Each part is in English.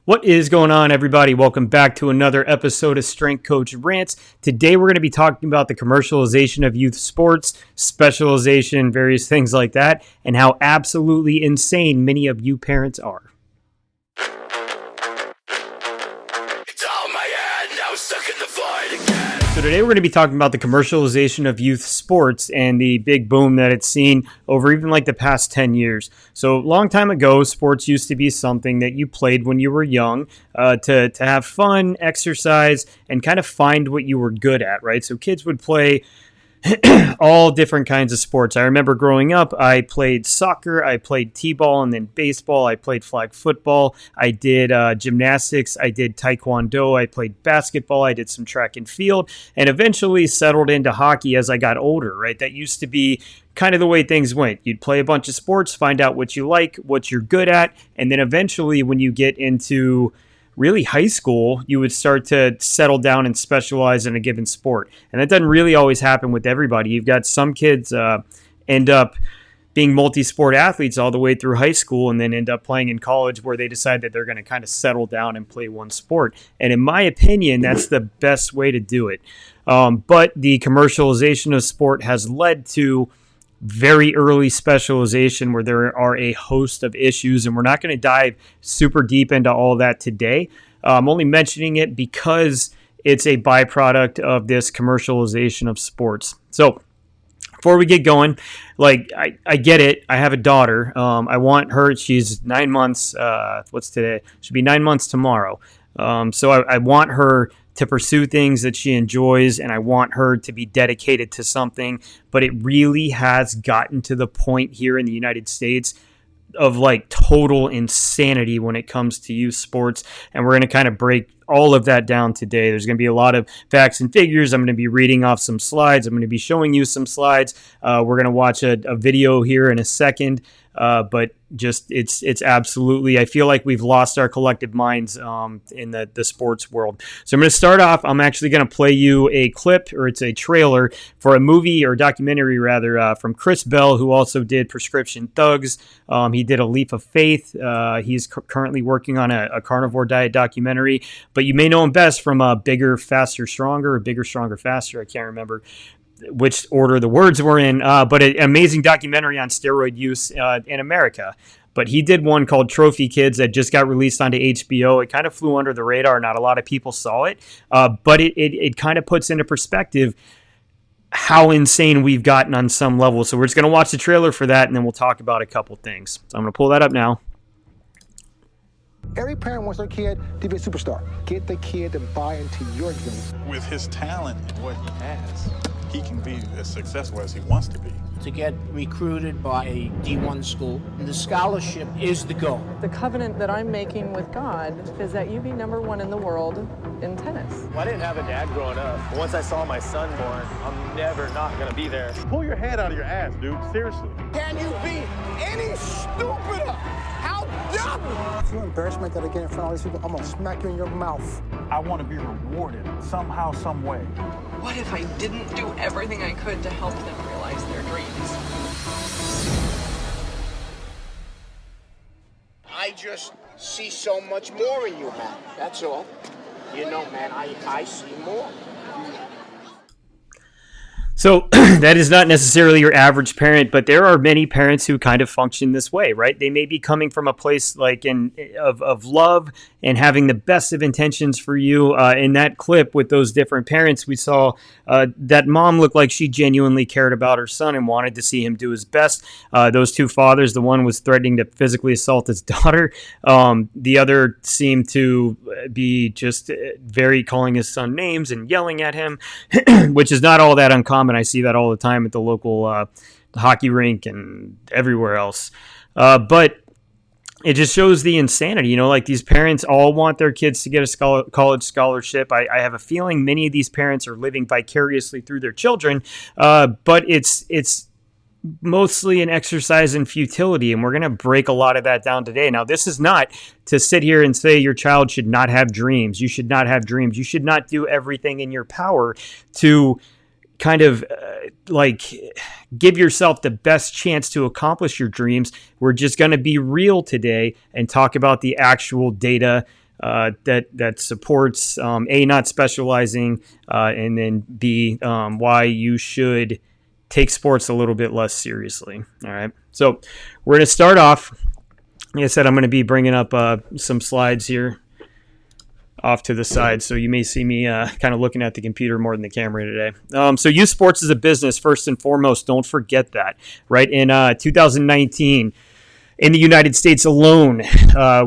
What is going on, everybody? Welcome back to another episode of Strength Coach Rants. Today, we're going to be talking about the commercialization of youth sports, specialization, various things like that, and how absolutely insane many of you parents are. It's all my head, now stuck in the void again. So today we're going to be talking about the commercialization of youth sports and the big boom that it's seen over even like the past 10 years. So a long time ago, sports used to be something that you played when you were young to have fun, exercise, and kind of find what you were good at, right? So kids would play all different kinds of sports. I remember growing up, I played soccer, I played t-ball, and then baseball. I played flag football. I did gymnastics. I did taekwondo. I played basketball. I did some track and field, and eventually settled into hockey as I got older, right? That used to be kind of the way things went. You'd play a bunch of sports, find out what you like, what you're good at, and then eventually when you get into really high school, you would start to settle down and specialize in a given sport. And that doesn't really always happen with everybody. You've got some kids end up being multi-sport athletes all the way through high school and then end up playing in college where they decide that they're going to kind of settle down and play one sport. And in my opinion, that's the best way to do it. But the commercialization of sport has led to very early specialization where there are a host of issues, and we're not going to dive super deep into all that today. I'm only mentioning it because it's a byproduct of this commercialization of sports. So before we get going, I get it. I have a daughter. I want her. She's 9 months. What's today? She'll be 9 months tomorrow. So I want her to pursue things that she enjoys, and I want her to be dedicated to something. But it really has gotten to the point here in the United States of like total insanity when it comes to youth sports. And we're going to kind of break all of that down today. There's going to be a lot of facts and figures. I'm going to be reading off some slides. I'm going to be showing you some slides. We're going to watch a video here in a second. But just it's absolutely, I feel like we've lost our collective minds in the sports world. So I'm going to start off. I'm actually going to play you a clip, or it's a trailer for a movie or documentary rather, from Chris Bell, who also did Prescription Thugs. He did A Leap of Faith. He's currently working on a carnivore diet documentary, but you may know him best from Bigger, Faster, Stronger, or Bigger, Stronger, Faster. I can't remember which order the words were in, but an amazing documentary on steroid use in America. But he did one called Trophy Kids that just got released onto HBO. It kind of flew under the radar. Not a lot of people saw it, but it kind of puts into perspective how insane we've gotten on some level. So we're just going to watch the trailer for that, and then we'll talk about a couple things. So I'm going to pull that up now. Every parent wants their kid to be a superstar. Get the kid to buy into your dream. With his talent and what he has, he can be as successful as he wants to be. To get recruited by a D1 school, the scholarship is the goal. The covenant that I'm making with God is that you be number one in the world in tennis. Well, I didn't have a dad growing up. Once I saw my son born, I'm never not gonna be there. Pull your head out of your ass, dude. Seriously. Can you be any stupider? How dumb! If you embarrass me, I gotta get in front of all these people. I'm gonna smack you in your mouth. I want to be rewarded somehow, some way. What if I didn't do everything I could to help them realize their dreams? I just see so much more in you, man. That's all. You know, man, I see more. So that is not necessarily your average parent, but there are many parents who kind of function this way, right? They may be coming from a place like of love and having the best of intentions for you. In that clip with those different parents, we saw that mom looked like she genuinely cared about her son and wanted to see him do his best. Those two fathers, the one was threatening to physically assault his daughter. The other seemed to be just very calling his son names and yelling at him, which is not all that uncommon. I see that all the time at the local hockey rink and everywhere else. But it just shows the insanity, like these parents all want their kids to get a college scholarship. I have a feeling many of these parents are living vicariously through their children, but it's mostly an exercise in futility, and we're going to break a lot of that down today. Now, this is not to sit here and say your child should not have dreams. You should not have dreams. You should not do everything in your power to kind of give yourself the best chance to accomplish your dreams. We're just going to be real today and talk about the actual data that supports A, not specializing, and then B, why you should take sports a little bit less seriously. All right. So we're going to start off. Like I said, I'm going to be bringing up some slides here off to the side, so you may see me kind of looking at the computer more than the camera today. So youth sports is a business, first and foremost. Don't forget that, right? In 2019, in the United States alone,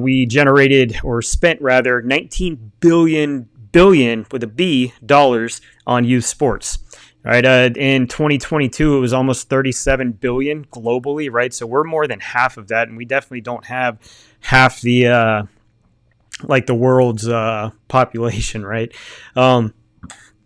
we generated, or spent rather, 19 billion with a B dollars on youth sports. Right. In 2022, it was almost 37 billion globally. Right. So we're more than half of that. And we definitely don't have half the the world's population. Right. And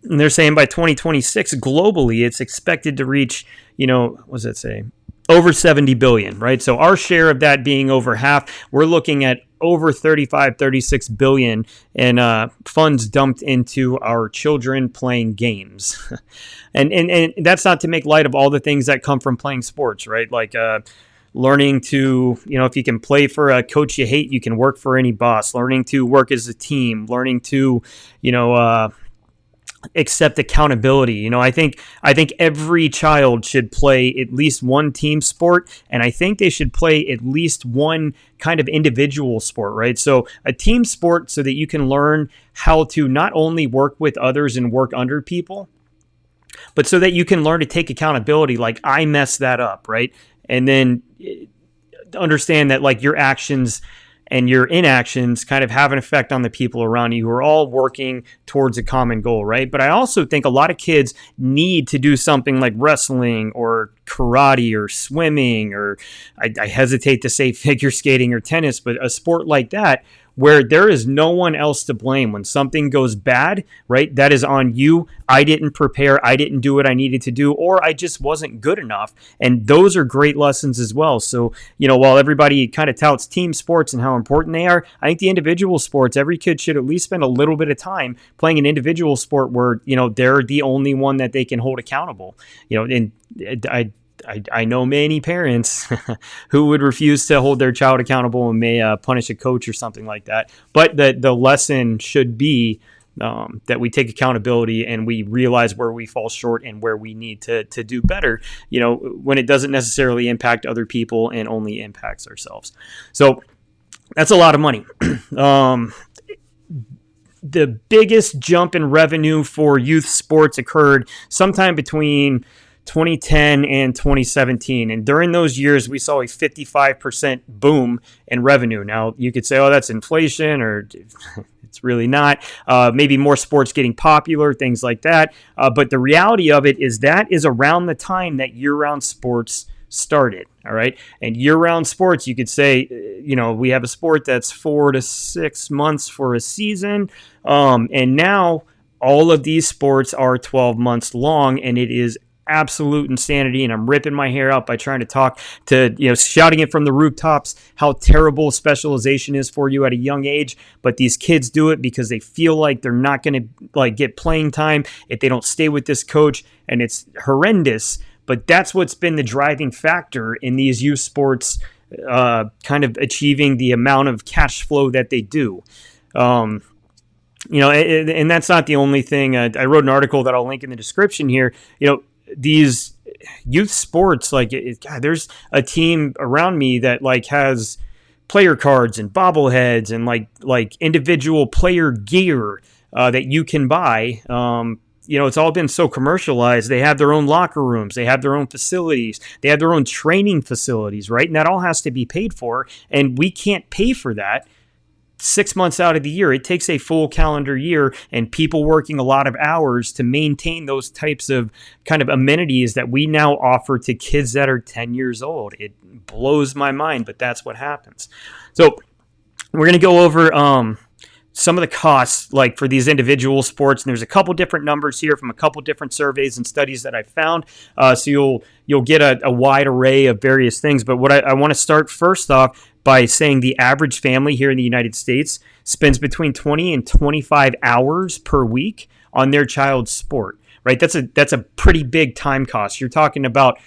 they're saying by 2026 globally, it's expected to reach, what does that say? Over 70 billion. Right. So our share of that being over half, we're looking at over 36 billion in funds dumped into our children playing games. and that's not to make light of all the things that come from playing sports, right? Like learning to, if you can play for a coach you hate, you can work for any boss. Learning to work as a team. Learning to, accept accountability. I think every child should play at least one team sport, and I think they should play at least one kind of individual sport, right? So a team sport so that you can learn how to not only work with others and work under people, but so that you can learn to take accountability, like I messed that up, right? And then understand that like your actions and your inactions kind of have an effect on the people around you who are all working towards a common goal, right? But I also think a lot of kids need to do something like wrestling or karate or swimming, or I hesitate to say figure skating or tennis, but a sport like that where there is no one else to blame. When something goes bad, right, that is on you. I didn't prepare. I didn't do what I needed to do, or I just wasn't good enough. And those are great lessons as well. So, while everybody kind of touts team sports and how important they are, I think the individual sports, every kid should at least spend a little bit of time playing an individual sport where, they're the only one that they can hold accountable. And I know many parents who would refuse to hold their child accountable and may punish a coach or something like that. But the lesson should be that we take accountability and we realize where we fall short and where we need to do better, when it doesn't necessarily impact other people and only impacts ourselves. So that's a lot of money. The biggest jump in revenue for youth sports occurred sometime between 2010 and 2017. And during those years, we saw a 55% boom in revenue. Now, you could say, oh, that's inflation, or it's really not. Maybe more sports getting popular, things like that. But the reality of it is that is around the time that year-round sports started. All right. And year-round sports, you could say, we have a sport that's 4 to 6 months for a season. And now all of these sports are 12 months long, and it is absolute insanity. And I'm ripping my hair out by trying to talk to, shouting it from the rooftops, how terrible specialization is for you at a young age. But these kids do it because they feel like they're not going to get playing time if they don't stay with this coach. And it's horrendous. But that's what's been the driving factor in these youth sports kind of achieving the amount of cash flow that they do. And that's not the only thing. I wrote an article that I'll link in the description here. These youth sports, God, there's a team around me that has player cards and bobbleheads and like individual player gear that you can buy. It's all been so commercialized. They have their own locker rooms. They have their own facilities. They have their own training facilities, right? And that all has to be paid for. And we can't pay for that 6 months out of the year. It takes a full calendar year and people working a lot of hours to maintain those types of kind of amenities that we now offer to kids that are 10 years old. It blows my mind, but that's what happens. So we're going to go over some of the costs for these individual sports. And there's a couple different numbers here from a couple different surveys and studies that I found. So you'll get a wide array of various things. But what I want to start first off by saying the average family here in the United States spends between 20 and 25 hours per week on their child's sport, right? That's a pretty big time cost. You're talking about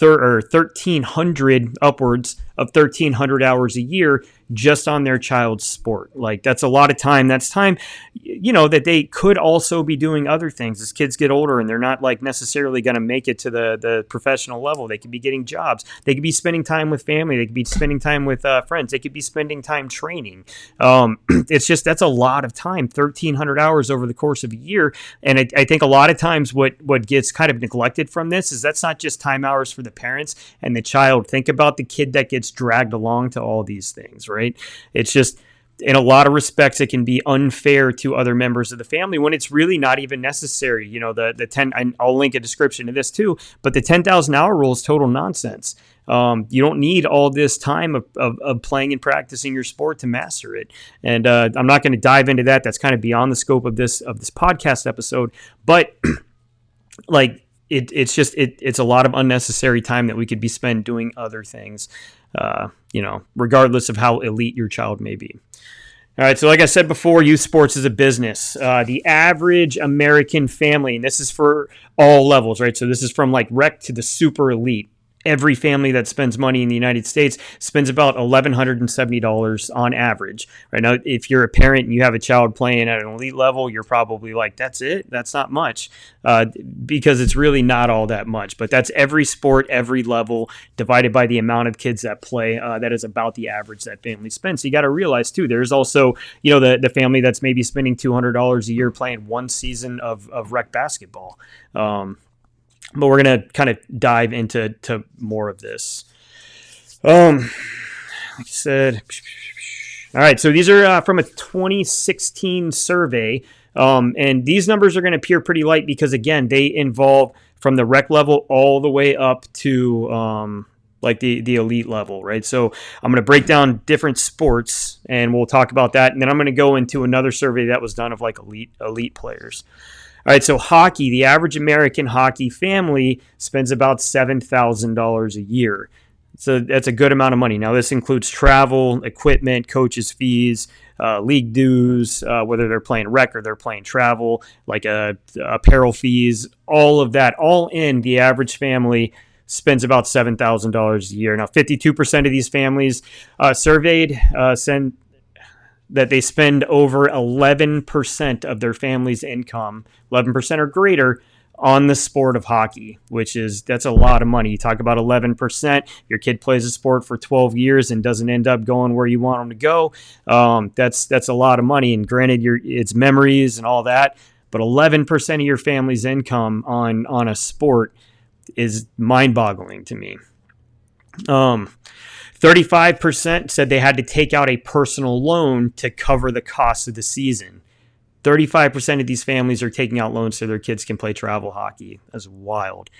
1,300 upwards of 1,300 hours a year just on their child's sport. Like, that's a lot of time. That's time, that they could also be doing other things as kids get older and they're not like necessarily going to make it to the professional level. They could be getting jobs. They could be spending time with family. They could be spending time with friends. They could be spending time training. It's just, that's a lot of time, 1,300 hours over the course of a year. And I think a lot of times what gets kind of neglected from this is that's not just time hours for the parents and the child. Think about the kid that gets dragged along to all these things, right? It's just, in a lot of respects, it can be unfair to other members of the family when it's really not even necessary. The 10, and I'll link a description to this too, but the 10,000 hour rule is total nonsense. You don't need all this time of playing and practicing your sport to master it. And I'm not going to dive into that. That's kind of beyond the scope of this podcast episode, but like, it's a lot of unnecessary time that we could be spent doing other things, regardless of how elite your child may be. All right, so like I said before, youth sports is a business. The average American family, and this is for all levels, right? So this is from like rec to the super elite. Every family that spends money in the United States spends about $1,170 on average. Right now, if you're a parent and you have a child playing at an elite level, you're probably like, that's it? That's not much, because it's really not all that much. But that's every sport, every level, divided by the amount of kids that play. That is about the average that family spends. So you got to realize, too, there's also, the family that's maybe spending $200 a year playing one season of rec basketball. But we're going to kind of dive into more of this. Like I said, all right, so these are from a 2016 survey. And these numbers are going to appear pretty light because, again, they involve from the rec level all the way up to like the elite level, right? So I'm going to break down different sports, and we'll talk about that. And then I'm going to go into another survey that was done of like elite players. All right, so hockey, the average American hockey family spends about $7,000 a year. So that's a good amount of money. Now, this includes travel, equipment, coaches' fees, league dues, whether they're playing rec or they're playing travel, like apparel fees, all of that. All in, the average family spends about $7,000 a year. Now, 52% of these families surveyed send that they spend over 11% of their family's income, 11% or greater, on the sport of hockey, that's a lot of money. You talk about 11%, your kid plays a sport for 12 years and doesn't end up going where you want them to go. That's a lot of money. And granted, it's memories and all that, but 11% of your family's income on a sport is mind-boggling to me. 35% said they had to take out a personal loan to cover the cost of the season. 35% of these families are taking out loans so their kids can play travel hockey. That's wild.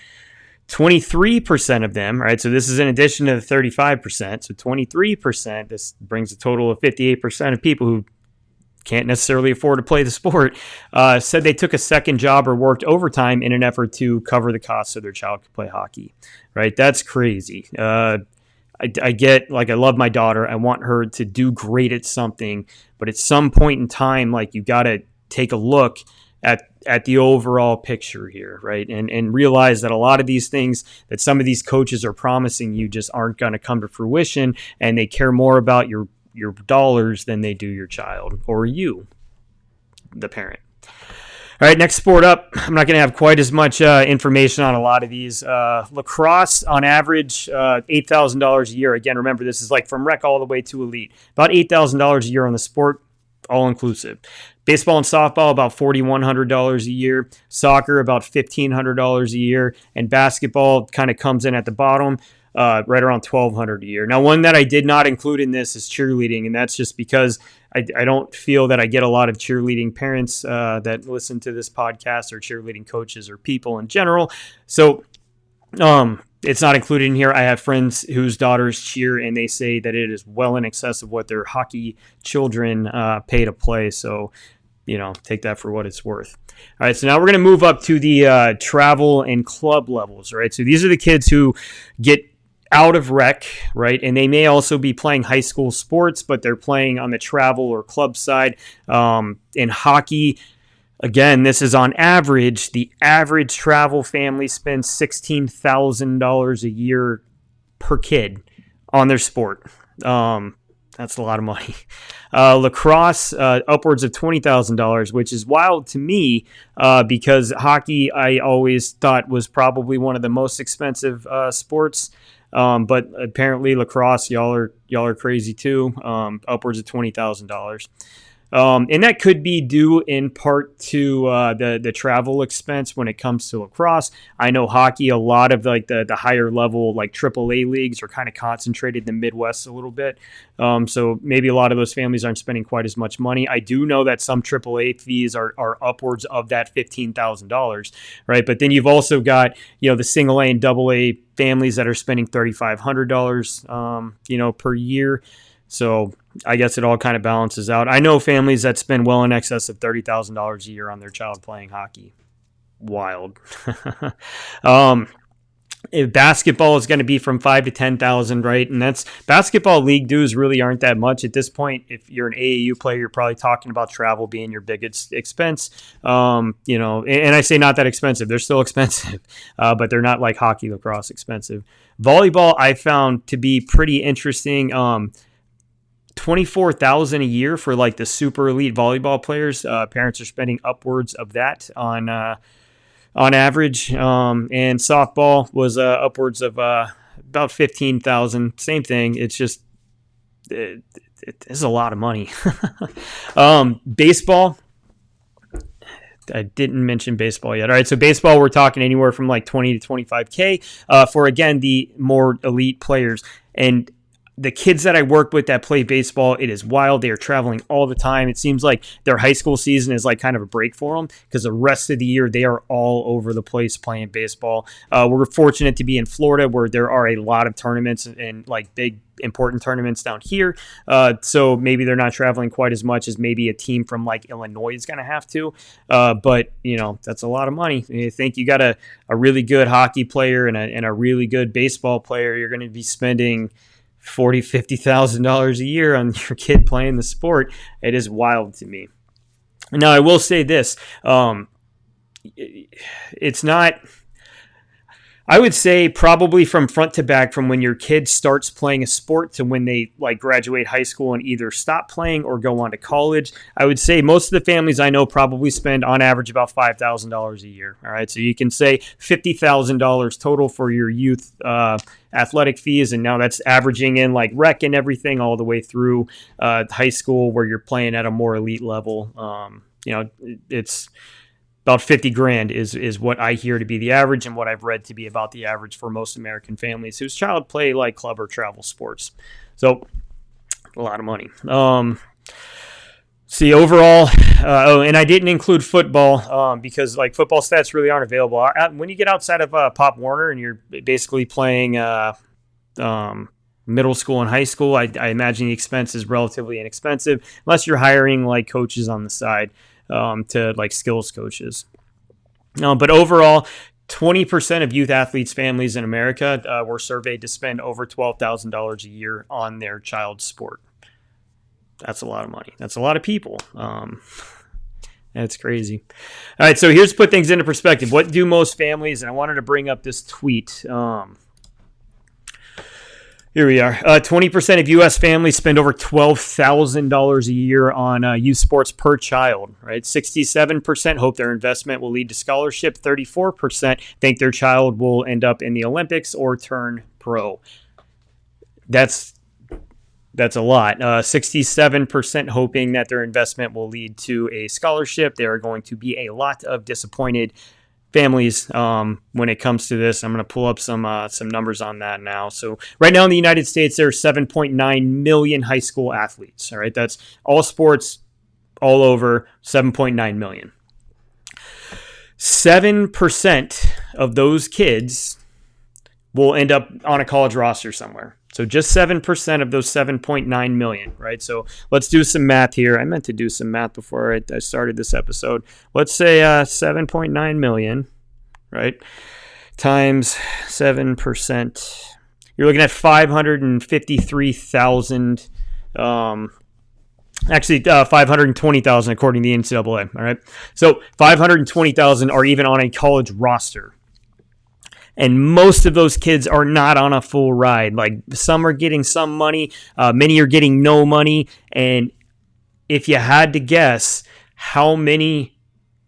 23% of them, right? So this is in addition to the 35%. So 23%, this brings a total of 58% of people who can't necessarily afford to play the sport, said they took a second job or worked overtime in an effort to cover the cost so their child could play hockey, right? That's crazy. I get, like, I love my daughter. I want her to do great at something, but at some point in time, like, you got to take a look at the overall picture here, right? And realize that a lot of these things that some of these coaches are promising you just aren't going to come to fruition, and they care more about your dollars than they do your child or you, the parent. All right, next sport up. I'm not going to have quite as much information on a lot of these. Lacrosse, on average, $8,000 a year. Again, remember, this is like from rec all the way to elite. About $8,000 a year on the sport, all inclusive. Baseball and softball, about $4,100 a year. Soccer, about $1,500 a year. And basketball kind of comes in at the bottom, right around $1,200 a year. Now, one that I did not include in this is cheerleading, and that's just because I don't feel that I get a lot of cheerleading parents that listen to this podcast, or cheerleading coaches, or people in general. So it's not included in here. I have friends whose daughters cheer, and they say that it is well in excess of what their hockey children pay to play. So, take that for what it's worth. All right, so now we're going to move up to the travel and club levels, right? So these are the kids who get out of rec, right? And they may also be playing high school sports, but they're playing on the travel or club side. In hockey, again, this is on average. The average travel family spends $16,000 a year per kid on their sport. That's a lot of money. Lacrosse, upwards of $20,000, which is wild to me because hockey I always thought was probably one of the most expensive sports. But apparently lacrosse, y'all are crazy too. Upwards of $20,000. And that could be due in part to the travel expense when it comes to lacrosse. I know hockey, a lot of like the higher level like AAA leagues are kind of concentrated in the Midwest a little bit. So maybe a lot of those families aren't spending quite as much money. I do know that some AAA fees are upwards of that $15,000, right? But then you've also got, the single A and double A families that are spending $3,500, per year. So I guess it all kind of balances out. I know families that spend well in excess of $30,000 a year on their child playing hockey. Wild. If basketball is going to be from 5 to 10,000, right? And that's basketball league dues really aren't that much at this point. If you're an AAU player, you're probably talking about travel being your biggest expense. And I say not that expensive. They're still expensive, but they're not like hockey, lacrosse expensive. Volleyball, I found to be pretty interesting. $24,000 a year for like the super elite volleyball players. Parents are spending upwards of that on average. And softball was upwards of about $15,000. Same thing. It's just it is a lot of money. Baseball. I didn't mention baseball yet. All right, so baseball, we're talking anywhere from like 20 to 25K for, again, the more elite players. And the kids that I work with that play baseball, it is wild. They are traveling all the time. It seems like their high school season is like kind of a break for them because the rest of the year they are all over the place playing baseball. We're fortunate to be in Florida where there are a lot of tournaments and like big important tournaments down here. So maybe they're not traveling quite as much as maybe a team from like Illinois is going to have to. But, that's a lot of money. You think you got a really good hockey player and a really good baseball player, you're going to be spending $40,000-$50,000 a year on your kid playing the sport. It is wild to me. Now, I will say this. It's not... I would say probably from front to back, from when your kid starts playing a sport to when they like graduate high school and either stop playing or go on to college, I would say most of the families I know probably spend on average about $5,000 a year. All right, so you can say $50,000 total for your youth athletic fees, and now that's averaging in like rec and everything all the way through high school where you're playing at a more elite level. It's about 50 grand is what I hear to be the average and what I've read to be about the average for most American families whose child play like club or travel sports. So a lot of money. See, overall, and I didn't include football because like football stats really aren't available. When you get outside of Pop Warner and you're basically playing middle school and high school, I imagine the expense is relatively inexpensive unless you're hiring like coaches on the side. To like skills coaches. But overall, 20% of youth athletes' families in America were surveyed to spend over $12,000 a year on their child's sport. That's a lot of money. That's a lot of people. That's crazy. All right, so here's to put things into perspective. What do most families, and I wanted to bring up this tweet. Here we are. 20% of U.S. families spend over $12,000 a year on youth sports per child. Right? 67% hope their investment will lead to scholarship. 34% think their child will end up in the Olympics or turn pro. That's a lot. 67% hoping that their investment will lead to a scholarship. There are going to be a lot of disappointed families when it comes to this. I'm going to pull up some numbers on that now. So right now in the United States, there are 7.9 million high school athletes. All right, that's all sports, all over, 7.9 million. 7% of those kids will end up on a college roster somewhere. So just 7% of those 7.9 million, right? So let's do some math here. I meant to do some math before I started this episode. Let's say 7.9 million, right, times 7%. You're looking at 553,000, actually 520,000 according to the NCAA, all right? So 520,000 are even on a college roster. And most of those kids are not on a full ride. Like, some are getting some money, many are getting no money. And if you had to guess how many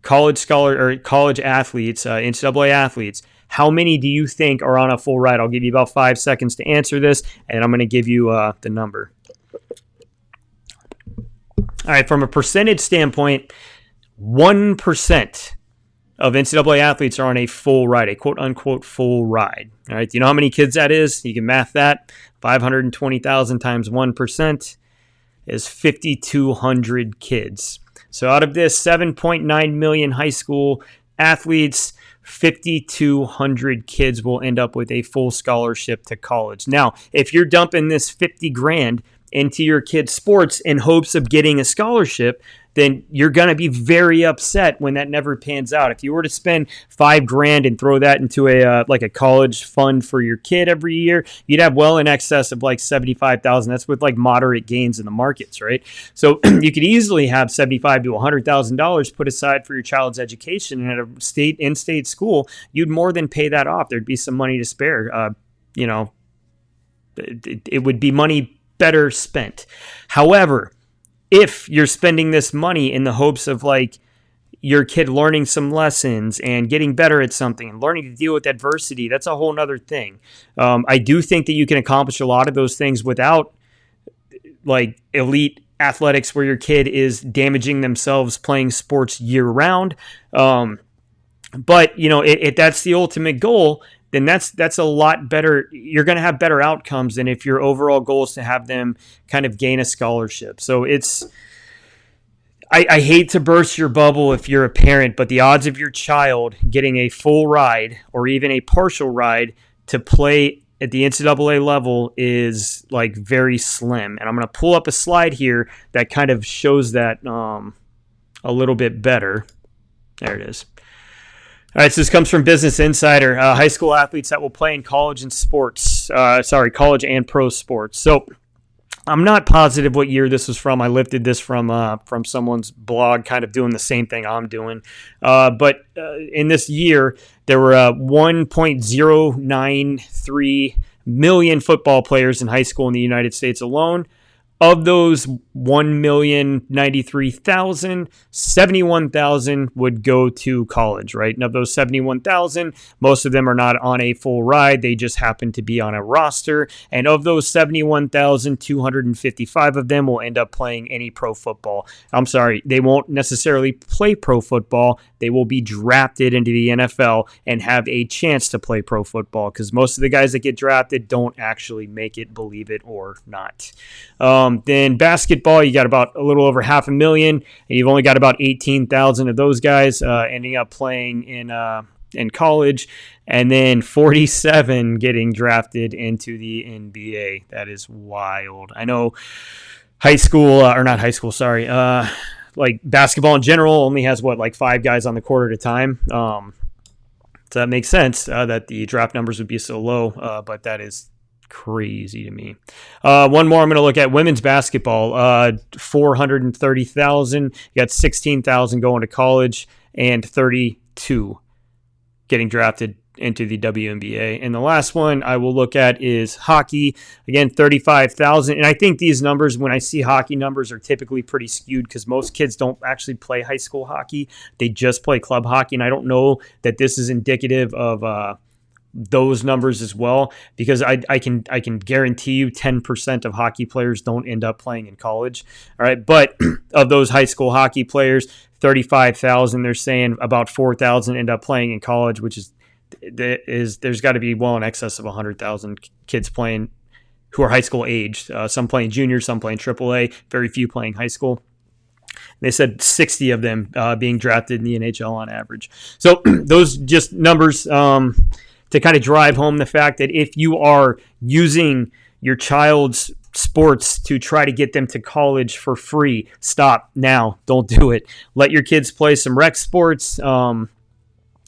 college athletes, NCAA athletes, how many do you think are on a full ride? I'll give you about 5 seconds to answer this, and I'm going to give you the number. All right, from a percentage standpoint, 1% of NCAA athletes are on a full ride, a quote-unquote full ride. All right, do you know how many kids that is? You can math that. 520,000 times 1% is 5,200 kids. So out of this 7.9 million high school athletes, 5,200 kids will end up with a full scholarship to college. Now, if you're dumping this 50 grand into your kid's sports in hopes of getting a scholarship, then you're going to be very upset when that never pans out. If you were to spend $5 grand and throw that into a college fund for your kid every year, you'd have well in excess of like $75,000. That's with like moderate gains in the markets, right? So you could easily have $75,000 to $100,000 put aside for your child's education, and at a in-state school, you'd more than pay that off. There'd be some money to spare. It would be money better spent. However, if you're spending this money in the hopes of like your kid learning some lessons and getting better at something and learning to deal with adversity, that's a whole nother thing. I do think that you can accomplish a lot of those things without like elite athletics where your kid is damaging themselves playing sports year round. But if that's the ultimate goal, then that's a lot better. You're going to have better outcomes than if your overall goal is to have them kind of gain a scholarship. So I hate to burst your bubble if you're a parent, but the odds of your child getting a full ride or even a partial ride to play at the NCAA level is like very slim. And I'm going to pull up a slide here that kind of shows that a little bit better. There it is. All right, so this comes from Business Insider. High school athletes that will play in college and college and pro sports. So I'm not positive what year this was from. I lifted this from someone's blog, kind of doing the same thing I'm doing. But in this year, there were 1.093 million football players in high school in the United States alone. Of those 1,093,000, 71,000 would go to college, right? And of those 71,000, most of them are not on a full ride. They just happen to be on a roster. And of those 71,000, 255 of them will end up playing any pro football. I'm sorry, they won't necessarily play pro football. They will be drafted into the NFL and have a chance to play pro football because most of the guys that get drafted don't actually make it, believe it or not. Then basketball, you got about a little over 500,000, and you've only got about 18,000 of those guys ending up playing in college, and then 47 getting drafted into the NBA. That is wild. I know like basketball in general only has like 5 guys on the court at a time. So that makes sense that the draft numbers would be so low, but that is crazy to me. One more I'm going to look at women's basketball. 430,000. You got 16,000 going to college and 32 getting drafted into the WNBA. And the last one I will look at is hockey. Again, 35,000. And I think these numbers, when I see hockey numbers, are typically pretty skewed because most kids don't actually play high school hockey. They just play club hockey. And I don't know that this is indicative of those numbers as well, because I can guarantee you 10% of hockey players don't end up playing in college. All right, but of those high school hockey players, 35,000, they're saying about 4,000 end up playing in college, which is there's got to be well in excess of 100,000 kids playing who are high school aged. Some playing junior, some playing AAA, very few playing high school. They said 60 of them being drafted in the NHL on average. So those just numbers to kind of drive home the fact that if you are using your child's sports to try to get them to college for free, stop now. Don't do it. Let your kids play some rec sports.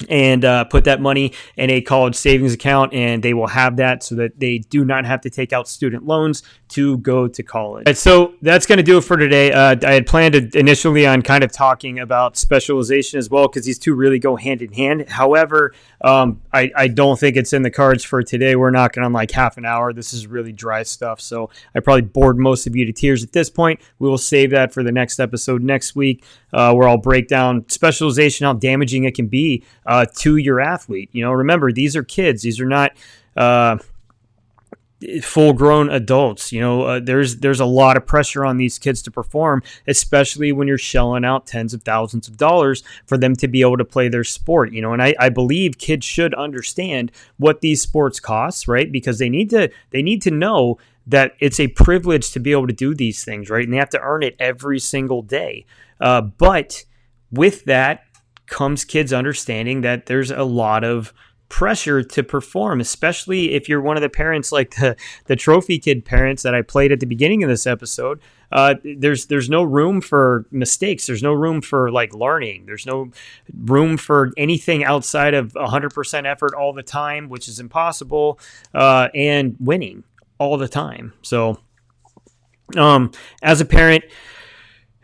and put that money in a college savings account, and they will have that so that they do not have to take out student loans to go to college. And so that's going to do it for today. I had planned initially on kind of talking about specialization as well, because these two really go hand in hand. However, I don't think it's in the cards for today. We're knocking on like half an hour. This is really dry stuff, so I probably bored most of you to tears at this point. We will save that for the next episode next week, where I'll break down specialization, how damaging it can be to your athlete. Remember, these are kids. These are not full-grown adults. There's a lot of pressure on these kids to perform, especially when you're shelling out tens of thousands of dollars for them to be able to play their sport. And I believe kids should understand what these sports cost, right? Because they need to know that it's a privilege to be able to do these things, right? And they have to earn it every single day. But with that comes kids understanding that there's a lot of pressure to perform, especially if you're one of the parents like the trophy kid parents that I played at the beginning of this episode. There's no room for mistakes. There's no room for like learning. There's no room for anything outside of 100% effort all the time, which is impossible, and winning all the time. So as a parent,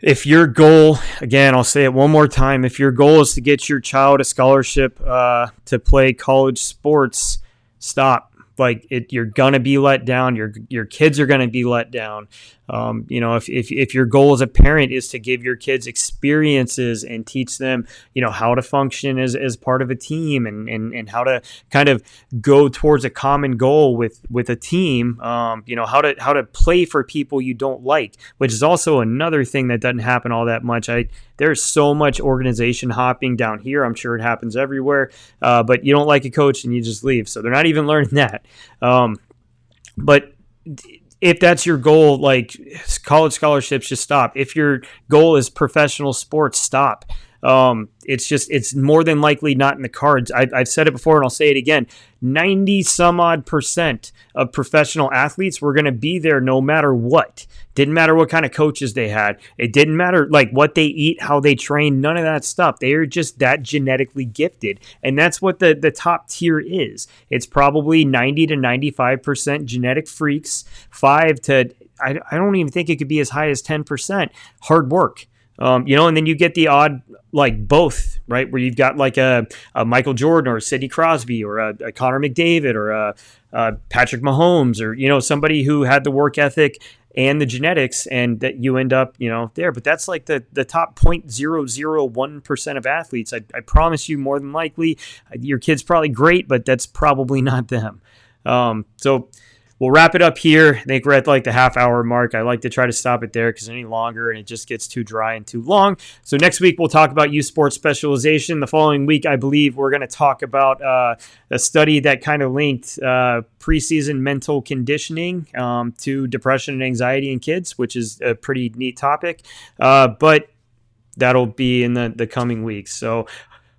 if your goal, again, I'll say it one more time, if your goal is to get your child a scholarship to play college sports, stop. You're going to be let down. Your kids are going to be let down. If your goal as a parent is to give your kids experiences and teach them, how to function as part of a team and how to kind of go towards a common goal with a team, how to play for people you don't like, which is also another thing that doesn't happen all that much. There's so much organization hopping down here. I'm sure it happens everywhere, but you don't like a coach and you just leave. So they're not even learning that. But if that's your goal, like college scholarships, just stop. If your goal is professional sports, stop. It's more than likely not in the cards. I've said it before and I'll say it again. 90 some odd % of professional athletes were going to be there no matter what. Didn't matter what kind of coaches they had. It didn't matter like what they eat, how they train, none of that stuff. They are just that genetically gifted. And that's what the top tier is. It's probably 90 to 95% genetic freaks, I don't even think it could be as high as 10% hard work. And then you get the odd, like both, right? Where you've got like a Michael Jordan or a Sidney Crosby or a Connor McDavid or a Patrick Mahomes or, somebody who had the work ethic and the genetics, and that you end up, there. But that's like the top 0.001% of athletes. I promise you, more than likely, your kid's probably great, but that's probably not them. So we'll wrap it up here. I think we're at like the half-hour mark. I like to try to stop it there because any longer and it just gets too dry and too long. So next week we'll talk about youth sports specialization. The following week, I believe we're going to talk about a study that kind of linked preseason mental conditioning to depression and anxiety in kids, which is a pretty neat topic. But that'll be in the coming weeks. So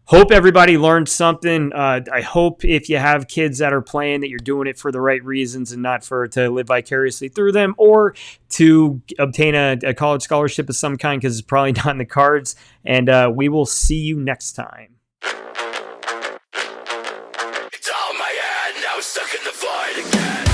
hope everybody learned something. I hope if you have kids that are playing that you're doing it for the right reasons and not to live vicariously through them or to obtain a college scholarship of some kind, because it's probably not in the cards. And we will see you next time. It's all my head, now stuck in the void again.